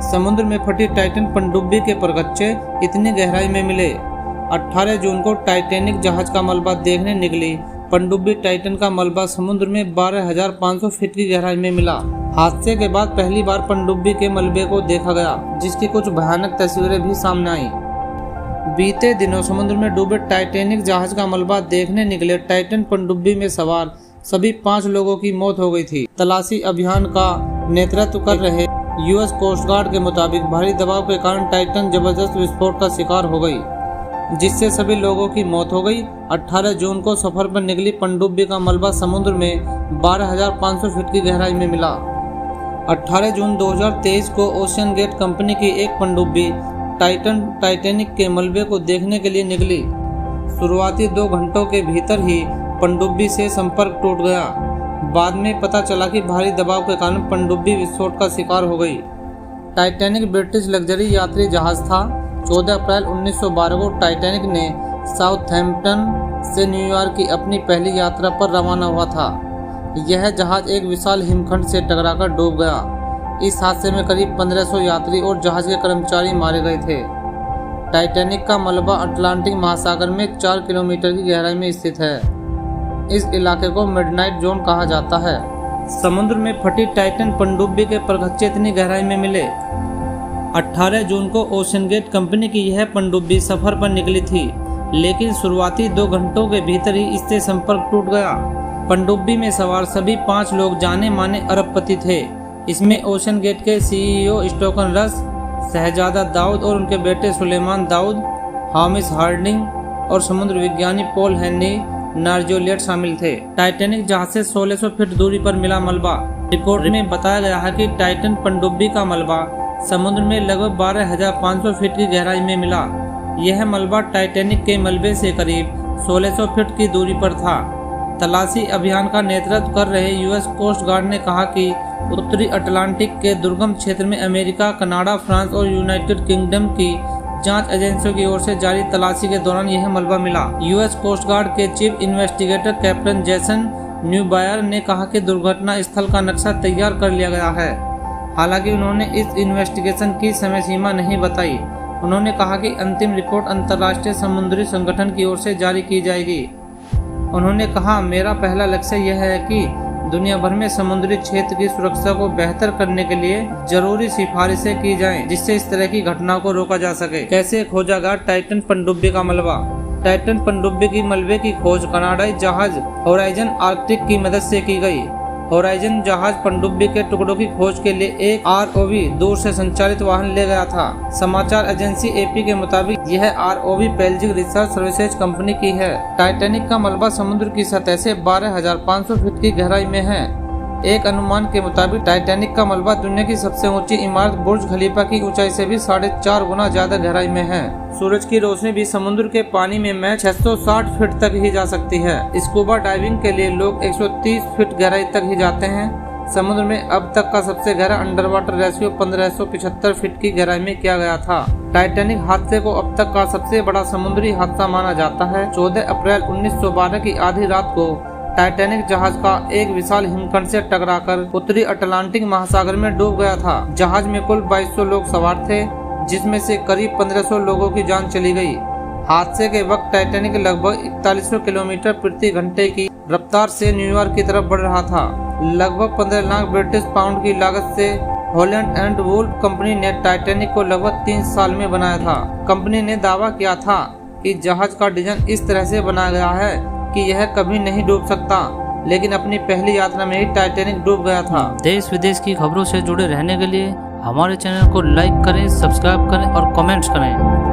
समुद्र में फटी टाइटन पनडुब्बी के परगच्चे इतनी गहराई में मिले। 18 जून को टाइटैनिक जहाज का मलबा देखने निकली पनडुब्बी टाइटन का मलबा समुद्र में 12,500 फीट की गहराई में मिला। हादसे के बाद पहली बार पनडुब्बी के मलबे को देखा गया, जिसकी कुछ भयानक तस्वीरें भी सामने आई। बीते दिनों समुद्र में डूबे टाइटैनिक जहाज का मलबा देखने निकले टाइटन पनडुब्बी में सवार सभी 5 लोगों की मौत हो गई थी। तलाशी अभियान का नेतृत्व कर रहे यूएस कोस्ट गार्ड के मुताबिक भारी दबाव के कारण टाइटन जबरदस्त विस्फोट का शिकार हो गई, जिससे सभी लोगों की मौत हो गई। 18 जून को सफर पर निकली पनडुब्बी का मलबा समुद्र में 12,500 फीट की गहराई में मिला। 18 जून 2023 को ओशियन गेट कंपनी की एक पनडुब्बी टाइटैनिक के मलबे को देखने के लिए निकली। शुरुआती 2 घंटों के भीतर ही पनडुब्बी से संपर्क टूट गया। बाद में पता चला कि भारी दबाव के कारण पनडुब्बी विस्फोट का शिकार हो गई। टाइटैनिक ब्रिटिश लग्जरी यात्री जहाज था। 14 अप्रैल 1912 को टाइटैनिक ने साउथहैम्पटन से न्यूयॉर्क की अपनी पहली यात्रा पर रवाना हुआ था। यह जहाज एक विशाल हिमखंड से टकराकर डूब गया। इस हादसे में करीब 1500 यात्री और जहाज के कर्मचारी मारे गए थे। टाइटैनिक का मलबा अटलांटिक महासागर में 4 किलोमीटर की गहराई में स्थित है। इस इलाके को मिडनाइट जोन कहा जाता है। समुद्र में फटी टाइटन पनडुब्बी के परगच्चे इतनी गहराई में मिले। 18 जून को ओशियन गेट कंपनी की यह पनडुब्बी सफर पर निकली थी, लेकिन शुरुआती 2 घंटों के भीतर ही इससे संपर्क टूट गया। पनडुब्बी में सवार सभी 5 लोग जाने माने अरबपति थे। इसमें ओशियन गेट के सीईओ स्टोकन रस, शहजादा दाऊद और उनके बेटे सुलेमान दाऊद, हामिश हार्डिंग और समुद्र विज्ञानी पॉल हेनरी नार्जोलियट शामिल थे। टाइटैनिक जहाज से 1600 फीट दूरी पर मिला मलबा। रिपोर्ट में बताया गया है कि टाइटन पनडुब्बी का मलबा समुद्र में लगभग 12,500 फीट की गहराई में मिला। यह मलबा टाइटैनिक के मलबे से करीब 1600 फीट की दूरी पर था। तलाशी अभियान का नेतृत्व कर रहे यूएस कोस्ट गार्ड ने कहा कि उत्तरी अटलांटिक के दुर्गम क्षेत्र में अमेरिका, कनाडा, फ्रांस और यूनाइटेड किंगडम की जांच एजेंसियों की ओर से जारी तलाशी के दौरान यह मलबा मिला। यूएस कोस्ट गार्ड के चीफ इन्वेस्टिगेटर कैप्टन जैसन न्यूबायर ने कहा कि दुर्घटना स्थल का नक्शा तैयार कर लिया गया है। हालांकि उन्होंने इस इन्वेस्टिगेशन की समय सीमा नहीं बताई। उन्होंने कहा कि अंतिम रिपोर्ट अंतर्राष्ट्रीय समुद्री संगठन की ओर से जारी की जाएगी। उन्होंने कहा, मेरा पहला लक्ष्य यह है कि दुनिया भर में समुद्री क्षेत्र की सुरक्षा को बेहतर करने के लिए जरूरी सिफारिशें की जाएं, जिससे इस तरह की घटनाओं को रोका जा सके। कैसे खोजा गया टाइटन पनडुब्बी का मलबा? टाइटन पनडुब्बी की मलबे की खोज कनाडाई जहाज होराइजन आर्कटिक की मदद से की गई। होराइजन जहाज पनडुब्बी के टुकड़ों की खोज के लिए एक आरओवी दूर से संचालित वाहन ले गया था। समाचार एजेंसी एपी के मुताबिक यह आरओवी बेल्जिक रिसर्च सर्विसेज कंपनी की है। टाइटैनिक का मलबा समुद्र की सतह से 12,500 फीट की गहराई में है। एक अनुमान के मुताबिक टाइटैनिक का मलबा दुनिया की सबसे ऊंची इमारत बुर्ज खलीफा की ऊंचाई से भी 4.5 गुना ज्यादा गहराई में है। सूरज की रोशनी भी समुद्र के पानी में महज 660 फीट तक ही जा सकती है। स्कूबा डाइविंग के लिए लोग 130 फीट गहराई तक ही जाते हैं। समुद्र में अब तक का सबसे गहरा अंडर वाटर रेस्क्यू 1575 फीट की गहराई में किया गया था। टाइटैनिक हादसे को अब तक का सबसे बड़ा समुद्री हादसा माना जाता है। 14 अप्रैल 1912 की आधी रात को टाइटैनिक जहाज का एक विशाल हिमखंड से टकराकर उत्तरी अटलांटिक महासागर में डूब गया था। जहाज में कुल 2200 लोग सवार थे, जिसमें से करीब 1500 लोगों की जान चली गई। हादसे के वक्त टाइटैनिक लगभग 4100 किलोमीटर प्रति घंटे की रफ्तार से न्यूयॉर्क की तरफ बढ़ रहा था। लगभग 15 लाख ब्रिटिश पाउंड की लागत से हॉलैंड एंड वुल्फ कंपनी ने टाइटैनिक को लगभग 3 साल में बनाया था। कंपनी ने दावा किया था कि जहाज का डिजाइन इस तरह से बनाया गया है कि यह कभी नहीं डूब सकता, लेकिन अपनी पहली यात्रा में ही टाइटैनिक डूब गया था। देश विदेश की खबरों से जुड़े रहने के लिए हमारे चैनल को लाइक करें, सब्सक्राइब करें और कमेंट्स करें।